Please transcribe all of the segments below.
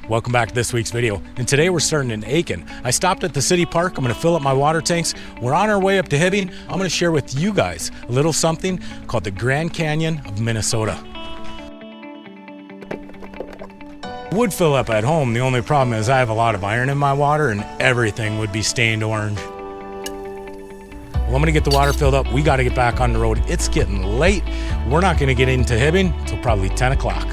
Welcome back to this week's video, and today we're starting in Aiken. I stopped at the city park. I'm going to fill up my water tanks. We're on our way up to Hibbing. I'm going to share with you guys a little something called the Grand Canyon of Minnesota. Would fill up at home. The only problem is I have a lot of iron in my water and everything would be stained orange. Well, I'm going to get the water filled up. We got to get back on the road. It's getting late. We're not going to get into Hibbing until probably 10 o'clock.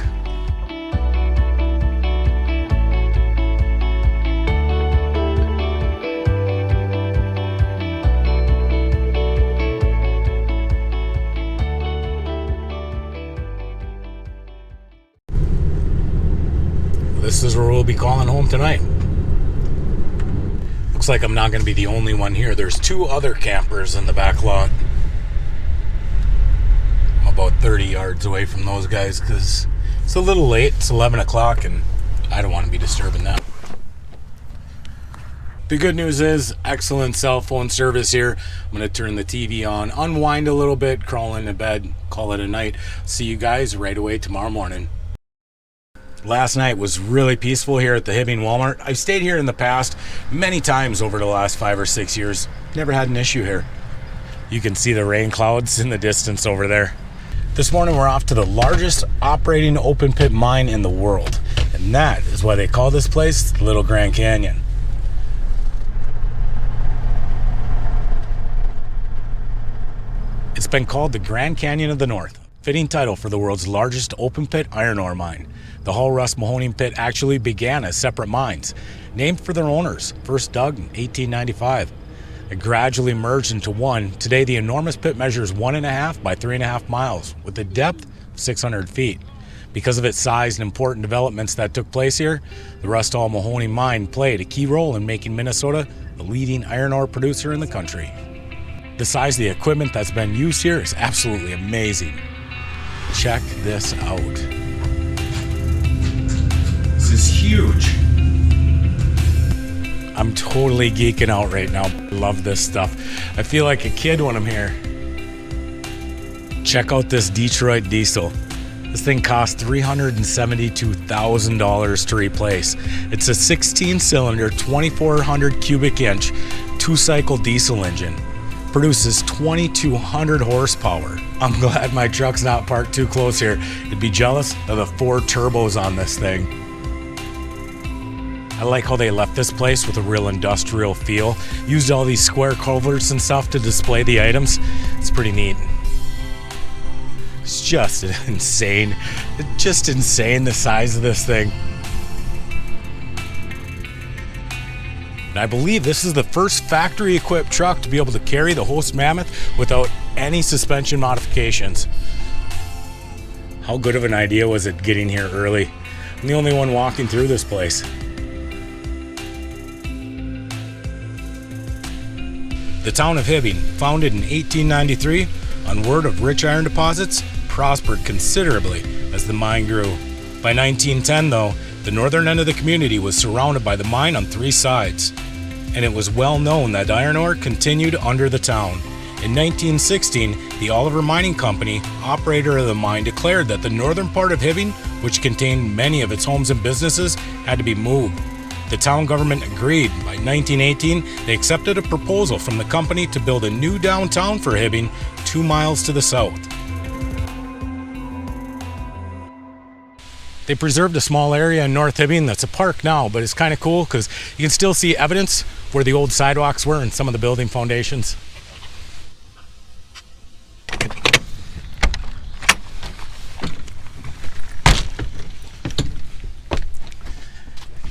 This is where we'll be calling home tonight. Looks like I'm not going to be the only one here. There's two other campers in the back lot. I'm about 30 yards away from those guys because it's a little late. It's 11 o'clock and I don't want to be disturbing them. The good news is excellent cell phone service here. I'm going to turn the TV on, unwind a little bit, crawl into bed, call it a night. See you guys right away tomorrow morning. Last night was really peaceful here at the Hibbing Walmart. I've stayed here in the past many times over the last 5 or 6 years. Never had an issue here. You can see the rain clouds in the distance over there. This morning we're off to the largest operating open pit mine in the world. And that is why they call this place the Little Grand Canyon. It's been called the Grand Canyon of the North. Fitting title for the world's largest open pit iron ore mine. The Hall Rust Mahoning pit actually began as separate mines, named for their owners, first dug in 1895. It gradually merged into one. Today the enormous pit measures 1.5 by 3.5 miles with a depth of 600 feet. Because of its size and important developments that took place here, the Rust Hall Mahoning mine played a key role in making Minnesota the leading iron ore producer in the country. The size of the equipment that's been used here is absolutely amazing. Check this out. This is huge. I'm totally geeking out right now. Love this stuff. I feel like a kid when I'm here. Check out this Detroit diesel. This thing cost $372,000 to replace. It's a 16-cylinder, 2,400 cubic inch, 2-cycle diesel engine. Produces 2,200 horsepower. I'm glad my truck's not parked too close here. You'd be jealous of the 4 turbos on this thing. I like how they left this place with a real industrial feel. Used all these square culverts and stuff to display the items. It's pretty neat. It's just insane. Just insane the size of this thing. And I believe this is the first factory-equipped truck to be able to carry the host mammoth without any suspension modifications. How good of an idea was it getting here early? I'm the only one walking through this place. The town of Hibbing, founded in 1893 on word of rich iron deposits, prospered considerably as the mine grew. By 1910, though, the northern end of the community was surrounded by the mine on 3 sides, and it was well known that iron ore continued under the town. In 1916, the Oliver Mining Company, operator of the mine, declared that the northern part of Hibbing, which contained many of its homes and businesses, had to be moved. The town government agreed. By 1918, they accepted a proposal from the company to build a new downtown for Hibbing 2 miles to the south. They preserved a small area in North Hibbing that's a park now, but it's kind of cool because you can still see evidence where the old sidewalks were and some of the building foundations.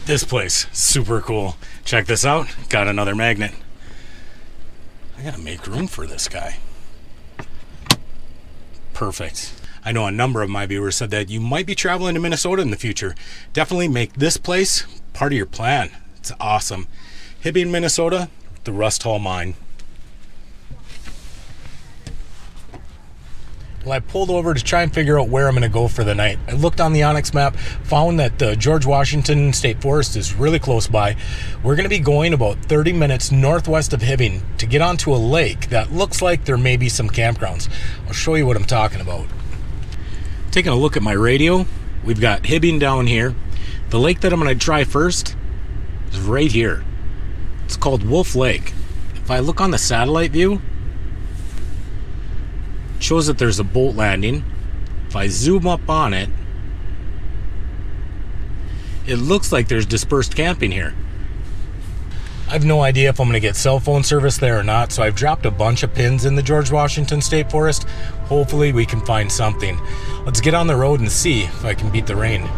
This place, super cool. Check this out, got another magnet. I gotta make room for this guy. Perfect. I know a number of my viewers said that you might be traveling to Minnesota in the future. Definitely make this place part of your plan. It's awesome. Hibbing, Minnesota, the Rust Hall Mine. Well, I pulled over to try and figure out where I'm going to go for the night. I looked on the Onyx map, found that the George Washington State Forest is really close by. We're going to be going about 30 minutes northwest of Hibbing to get onto a lake that looks like there may be some campgrounds. I'll show you what I'm talking about. Taking a look at my radio, we've got Hibbing down here. The lake that I'm going to try first is right here. It's called Wolf Lake. If I look on the satellite view, it shows that there's a boat landing. If I zoom up on it, it looks like there's dispersed camping here. I have no idea if I'm going to get cell phone service there or not, so I've dropped a bunch of pins in the George Washington State Forest. Hopefully we can find something. Let's get on the road and see if I can beat the rain.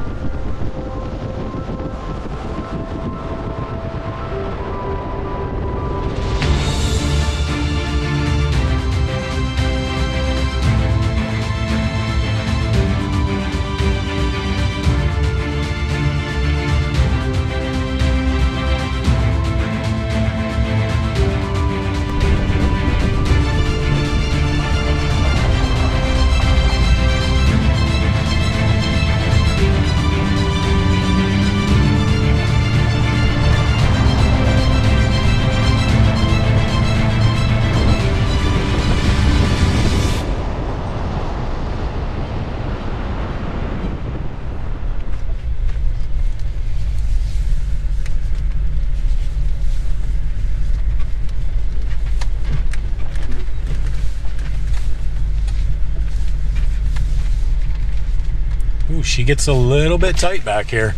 Ooh, she gets a little bit tight back here.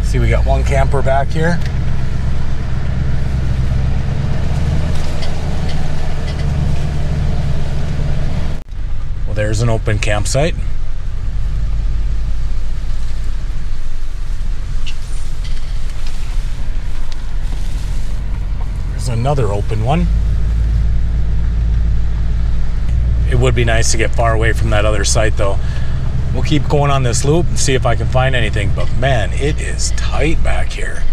See, we got one camper back here. There's an open campsite. There's another open one. It would be nice to get far away from that other site though. We'll keep going on this loop and see if I can find anything, but man, it is tight back here.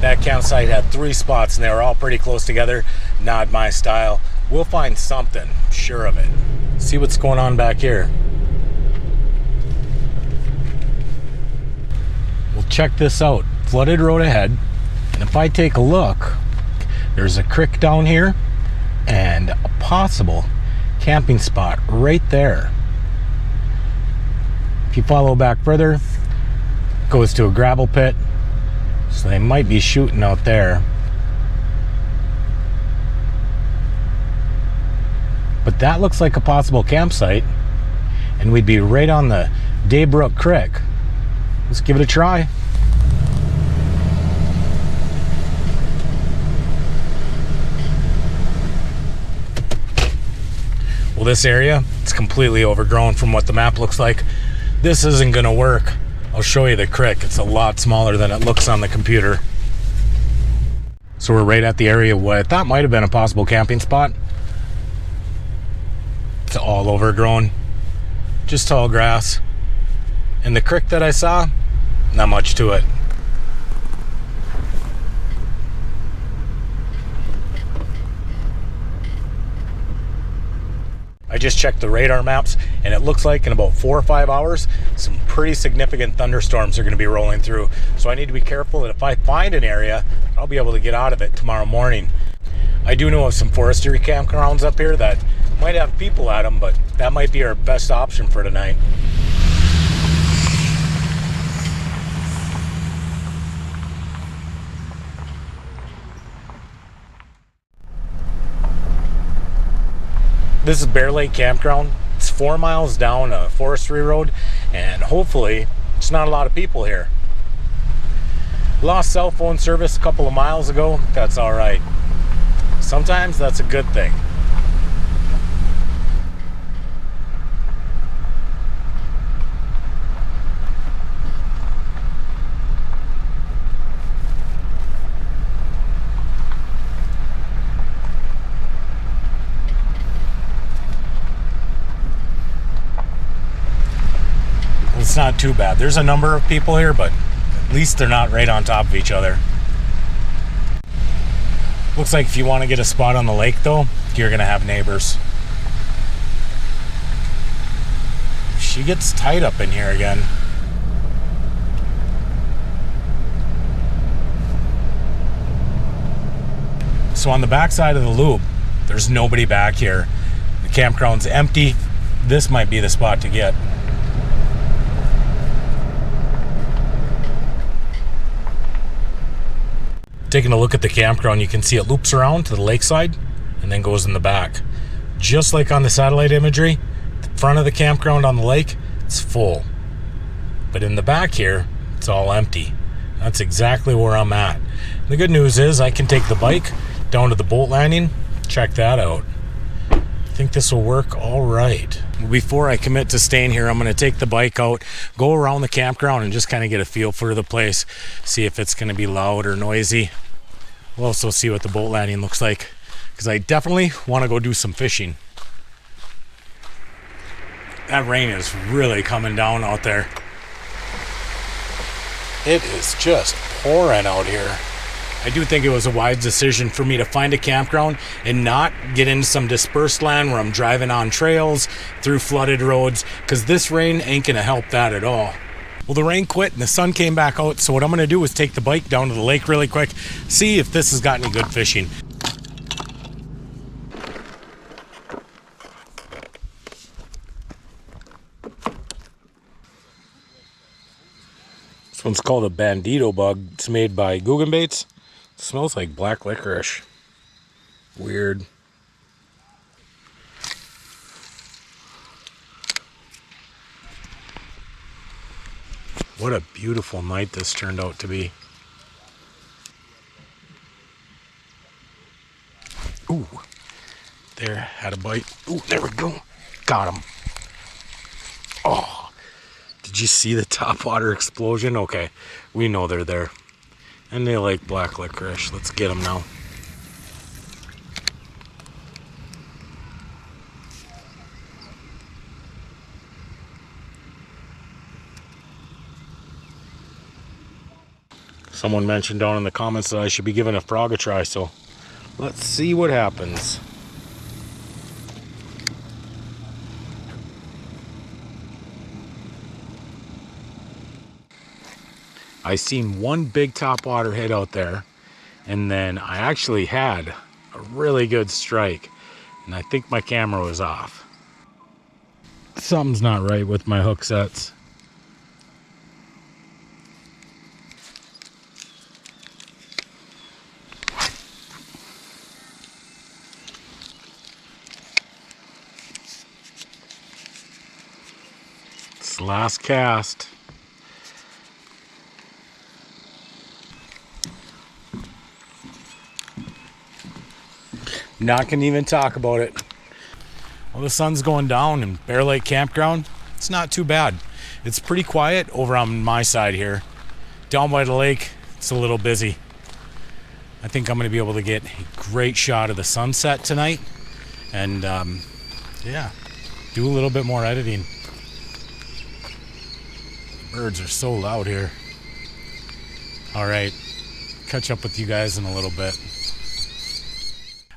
That campsite had 3 spots and they were all pretty close together. Not my style. We'll find something, sure of it. See what's going on back here. We'll check this out. Flooded road ahead. And if I take a look, there's a creek down here and a possible camping spot right there. If you follow back further, it goes to a gravel pit. So they might be shooting out there. But that looks like a possible campsite. And we'd be right on the Daybrook Creek. Let's give it a try. Well, this area, it's completely overgrown from what the map looks like. This isn't gonna work. I'll show you the creek. It's a lot smaller than it looks on the computer. So we're right at the area what I thought might have been a possible camping spot. It's all overgrown, just tall grass. And the creek that I saw, not much to it. I just checked the radar maps and it looks like in about 4 or 5 hours, some pretty significant thunderstorms are going to be rolling through. So I need to be careful that if I find an area, I'll be able to get out of it tomorrow morning. I do know of some forestry campgrounds up here that might have people at them, but that might be our best option for tonight. This is Bear Lake Campground. It's 4 miles down a forestry road, and hopefully there's not a lot of people here. Lost cell phone service a couple of miles ago. That's all right. Sometimes that's a good thing. It's not too bad. There's a number of people here, but at least they're not right on top of each other. Looks like if you want to get a spot on the lake though, you're gonna have neighbors. She gets tight up in here again. So on the back side of the loop, there's nobody back here. The campground's empty. This might be the spot to get. Taking a look at the campground, you can see it loops around to the lakeside and then goes in the back. Just like on the satellite imagery, the front of the campground on the lake, it's full. But in the back here, it's all empty. That's exactly where I'm at. The good news is I can take the bike down to the boat landing, check that out. I think this will work all right. Before I commit to staying here, I'm going to take the bike out, go around the campground and just kind of get a feel for the place, see if it's going to be loud or noisy. We'll also see what the boat landing looks like, because I definitely want to go do some fishing. That rain is really coming down out there. It is just pouring out here. I do think it was a wise decision for me to find a campground and not get into some dispersed land where I'm driving on trails through flooded roads, because this rain ain't gonna help that at all. Well, the rain quit and the sun came back out, so what I'm gonna do is take the bike down to the lake really quick, see if this has got any good fishing. This one's called a bandito bug. It's made by Guggenbaits. It smells like black licorice. Weird. What a beautiful night this turned out to be. Ooh, there, had a bite. Ooh, there we go. Got him. Oh, did you see the topwater explosion? Okay, we know they're there. And they like black licorice. Let's get them now. Someone mentioned down in the comments that I should be giving a frog a try, so let's see what happens. I seen one big topwater hit out there, and then I actually had a really good strike, and I think my camera was off. Something's not right with my hook sets. It's the last cast. Not gonna even talk about it. Well, the sun's going down in Bear Lake Campground. It's not too bad. It's pretty quiet over on my side here. Down by the lake, it's a little busy. I think I'm gonna be able to get a great shot of the sunset tonight, and yeah, do a little bit more editing. The birds are so loud here. All right, catch up with you guys in a little bit.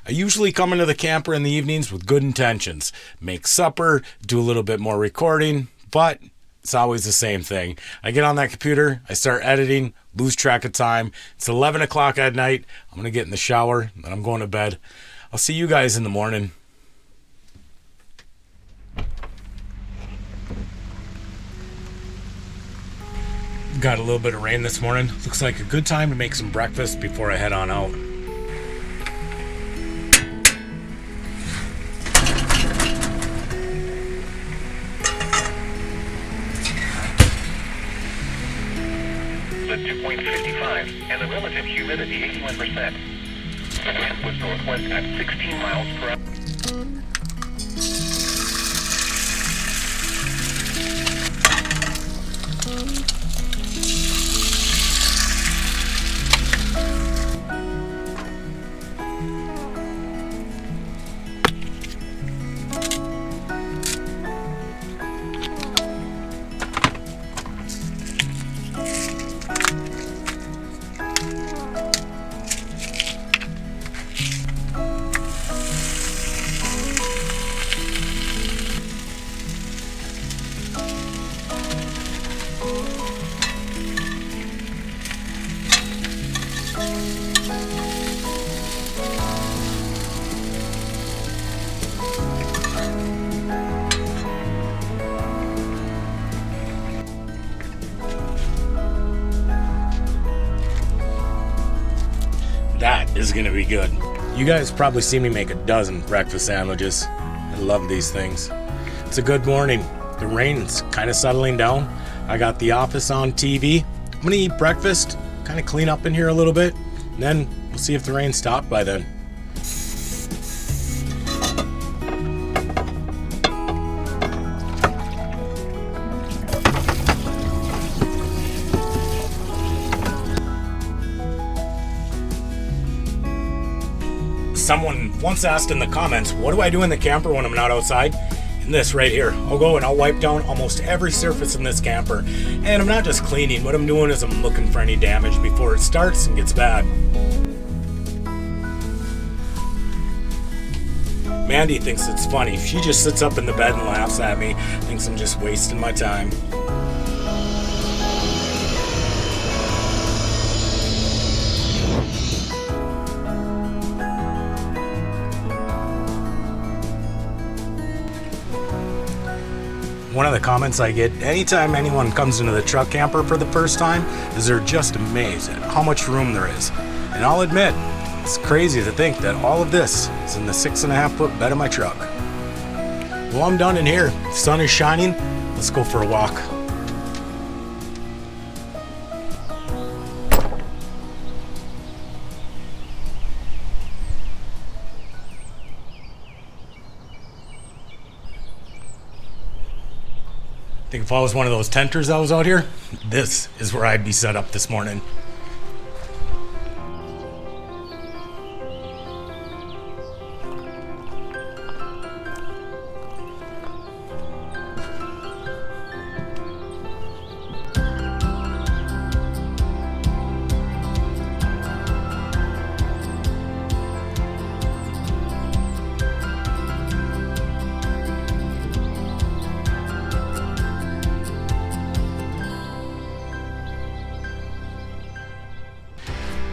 I usually come into the camper in the evenings with good intentions. Make supper, do a little bit more recording, but it's always the same thing. I get on that computer, I start editing, lose track of time. It's 11 o'clock at night. I'm going to get in the shower, then I'm going to bed. I'll see you guys in the morning. Got a little bit of rain this morning. Looks like a good time to make some breakfast before I head on out. At 2.55 and the relative humidity 81%. The wind was northwest at 16 miles per hour. is gonna be good. You guys probably see me make a dozen breakfast sandwiches. I love these things. It's a good morning. The rain's kind of settling down. I got the office on TV. I'm gonna eat breakfast, kind of clean up in here a little bit, and then we'll see if the rain stopped by then. Someone once asked in the comments, what do I do in the camper when I'm not outside? And this right here, I'll go and I'll wipe down almost every surface in this camper. And I'm not just cleaning, what I'm doing is I'm looking for any damage before it starts and gets bad. Mandy thinks it's funny. She just sits up in the bed and laughs at me, thinks I'm just wasting my time. One of the comments I get anytime anyone comes into the truck camper for the first time is they're just amazed at how much room there is. And I'll admit, it's crazy to think that all of this is in the 6.5 foot bed of my truck. Well, I'm done in here. The sun is shining. Let's go for a walk. I think if I was one of those tenters that was out here, this is where I'd be set up this morning.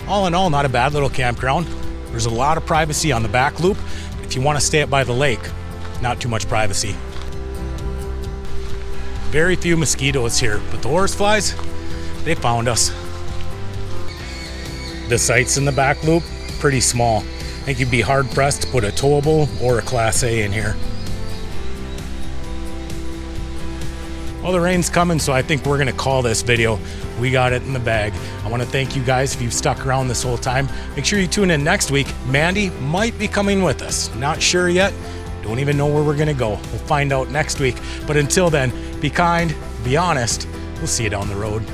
All in all, not a bad little campground. There's a lot of privacy on the back loop. If you want to stay up by the lake, not too much privacy. Very few mosquitoes here, but the horseflies, they found us. The sites in the back loop, pretty small. I think you'd be hard pressed to put a towable or a Class A in here. Well, the rain's coming, so I think we're gonna call this video. We got it in the bag. I wanna thank you guys if you've stuck around this whole time. Make sure you tune in next week. Mandy might be coming with us. Not sure yet. Don't even know where we're gonna go. We'll find out next week. But until then, be kind, be honest. We'll see you down the road.